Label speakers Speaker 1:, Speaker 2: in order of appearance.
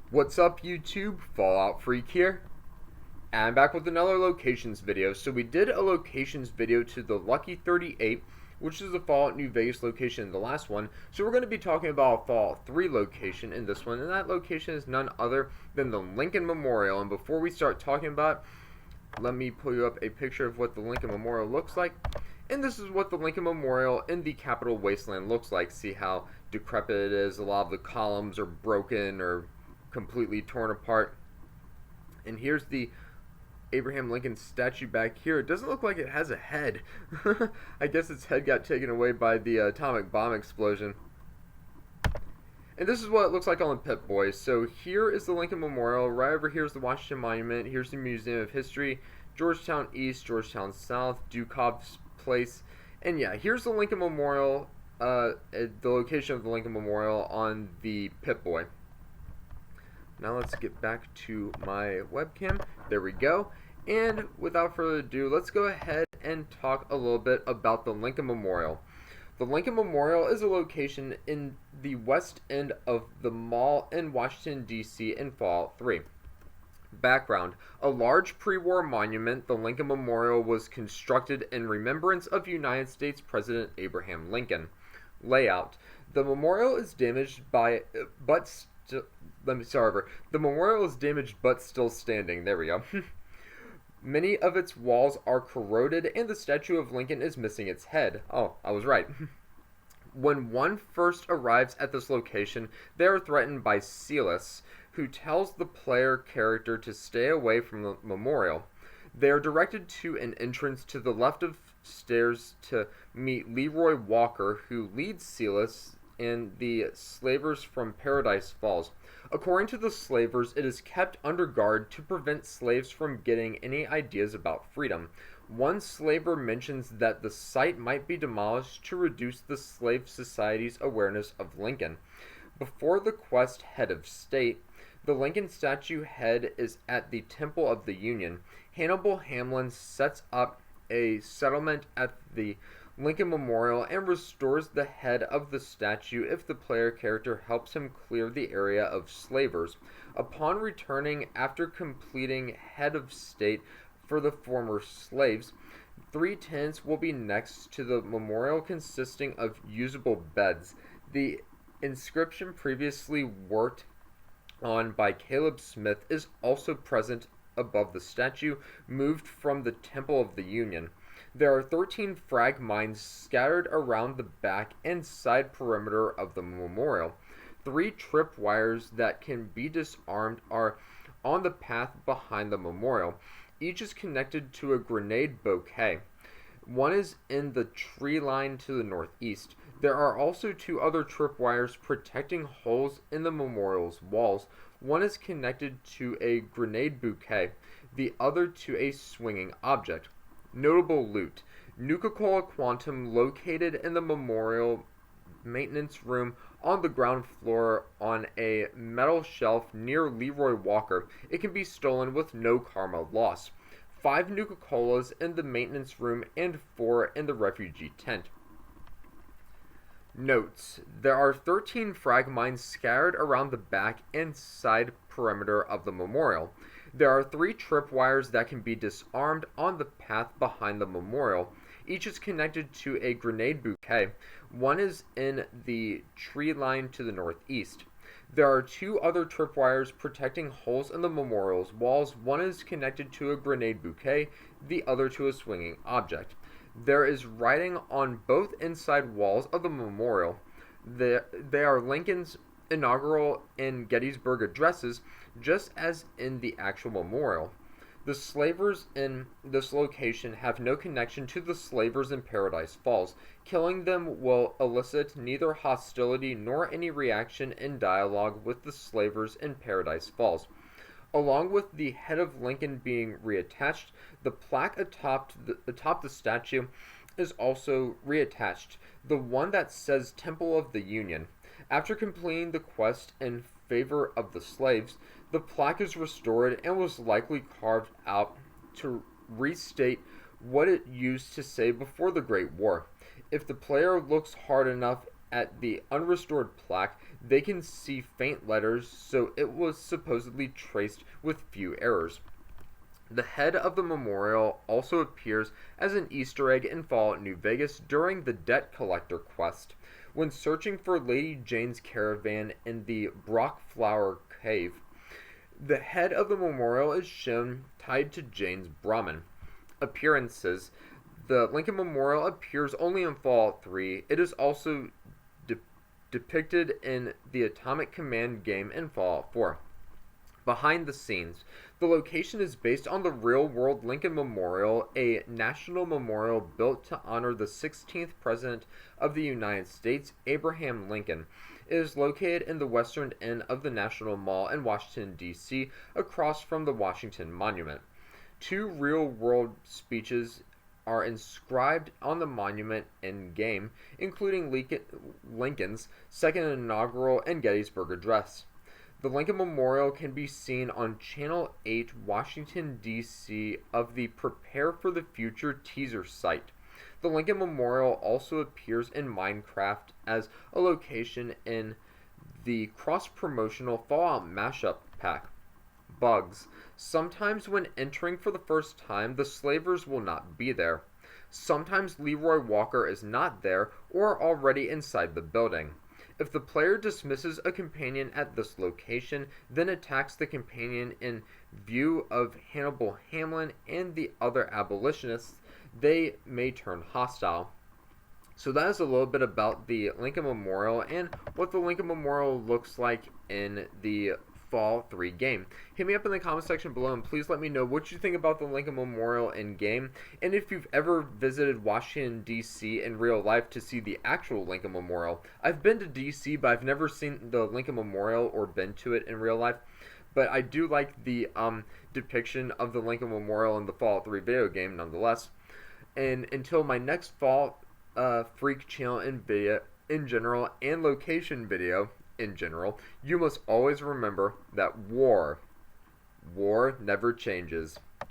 Speaker 1: What's up YouTube, Fallout Freak here, and I'm back with another locations video. So we did a locations video to the Lucky 38, which is the Fallout New Vegas location in the last one. So we're going to be talking about a Fallout 3 location in this one, and that location is none other than the Lincoln Memorial. And before we start talking about it, let me pull you up a picture of what the Lincoln Memorial looks like. And this is what the Lincoln Memorial in the Capital Wasteland looks like. See how decrepit it is. A lot of the columns are broken or completely torn apart. And here's the Abraham Lincoln statue back here. It doesn't look like it has a head. I guess its head got taken away by the atomic bomb explosion. And this is what it looks like on the Pip-Boy. So here is the Lincoln Memorial. Right over here is the Washington Monument. Here's the Museum of History. Georgetown East, Georgetown South, Dukov's Place. And yeah, here's the Lincoln Memorial, the location of the Lincoln Memorial on the Pip-Boy. Now let's get back to my webcam. There we go. And without further ado, let's go ahead and talk a little bit about the Lincoln Memorial. The Lincoln Memorial is a location in the west end of the mall in Washington, D.C. in Fallout 3. Background: a large pre-war monument, the Lincoln Memorial was constructed in remembrance of United States President Abraham Lincoln. Layout: the memorial is damaged but still standing. There we go. Many of its walls are corroded and the statue of Lincoln is missing its head. Oh, I was right. When one first arrives at this location, they are threatened by Silas, who tells the player character to stay away from the memorial. They are directed to an entrance to the left of stairs to meet Leroy Walker, who leads Silas and the slavers from Paradise Falls. According to the slavers, it is kept under guard to prevent slaves from getting any ideas about freedom. One slaver mentions that the site might be demolished to reduce the slave society's awareness of Lincoln. Before the quest head of state, the Lincoln statue head is at the Temple of the Union. Hannibal Hamlin sets up a settlement at the Lincoln Memorial and restores the head of the statue if the player character helps him clear the area of slavers. Upon returning after completing head of state for the former slaves, 3 tents will be next to the memorial consisting of usable beds. The inscription previously worked on by Caleb Smith is also present above the statue, moved from the Temple of the Union. There are 13 frag mines scattered around the back and side perimeter of the memorial. 3 trip wires that can be disarmed are on the path behind the memorial. Each is connected to a grenade bouquet. One is in the tree line to the northeast. There are also 2 other tripwires protecting holes in the memorial's walls. One is connected to a grenade bouquet, the other to a swinging object. Notable loot: Nuka-Cola Quantum located in the memorial maintenance room on the ground floor on a metal shelf near Leroy Walker. It can be stolen with no karma loss. 5 Nuka-Colas in the maintenance room and 4 in the refugee tent. Notes: there are 13 frag mines scattered around the back and side perimeter of the memorial. There are 3 tripwires that can be disarmed on the path behind the memorial. Each is connected to a grenade bouquet. One is in the tree line to the northeast. There are 2 other tripwires protecting holes in the memorial's walls. One is connected to a grenade bouquet, the other to a swinging object. There is writing on both inside walls of the memorial. They are Lincoln's inaugural and Gettysburg addresses, just as in the actual memorial. The slavers in this location have no connection to the slavers in Paradise Falls. Killing them will elicit neither hostility nor any reaction in dialogue with the slavers in Paradise Falls. Along with the head of Lincoln being reattached, the plaque atop the statue is also reattached, the one that says Temple of the Union. After completing the quest in favor of the slaves, the plaque is restored and was likely carved out to restate what it used to say before the Great War. If the player looks hard enough, at the unrestored plaque, they can see faint letters, so it was supposedly traced with few errors. The head of the memorial also appears as an Easter egg in Fallout New Vegas during the Debt Collector quest. When searching for Lady Jane's caravan in the Brockflower Cave, the head of the memorial is shown tied to Jane's Brahmin. Appearances: the Lincoln Memorial appears only in Fallout 3. It is also depicted in the Atomic Command game in Fallout 4. Behind the scenes, the location is based on the real-world Lincoln Memorial, a national memorial built to honor the 16th President of the United States, Abraham Lincoln. It is located in the western end of the National Mall in Washington, D.C., across from the Washington Monument. 2 real-world speeches are inscribed on the monument in-game, including Lincoln's second inaugural and Gettysburg Address. The Lincoln Memorial can be seen on Channel 8 Washington, D.C. of the Prepare for the Future teaser site. The Lincoln Memorial also appears in Minecraft as a location in the cross-promotional Fallout Mashup pack. Bugs: sometimes when entering for the first time, the slavers will not be there. Sometimes Leroy Walker is not there or already inside the building. If the player dismisses a companion at this location, then attacks the companion in view of Hannibal Hamlin and the other abolitionists, they may turn hostile. So that is a little bit about the Lincoln Memorial and what the Lincoln Memorial looks like in the Fallout 3 game. Hit me up in the comment section below and please let me know what you think about the Lincoln Memorial in game, and if you've ever visited Washington, D.C. in real life to see the actual Lincoln Memorial. I've been to D.C., but I've never seen the Lincoln Memorial or been to it in real life, but I do like the depiction of the Lincoln Memorial in the Fallout 3 video game nonetheless. And until my next Fallout Freak channel and video in general, and location video in general, you must always remember that war never changes.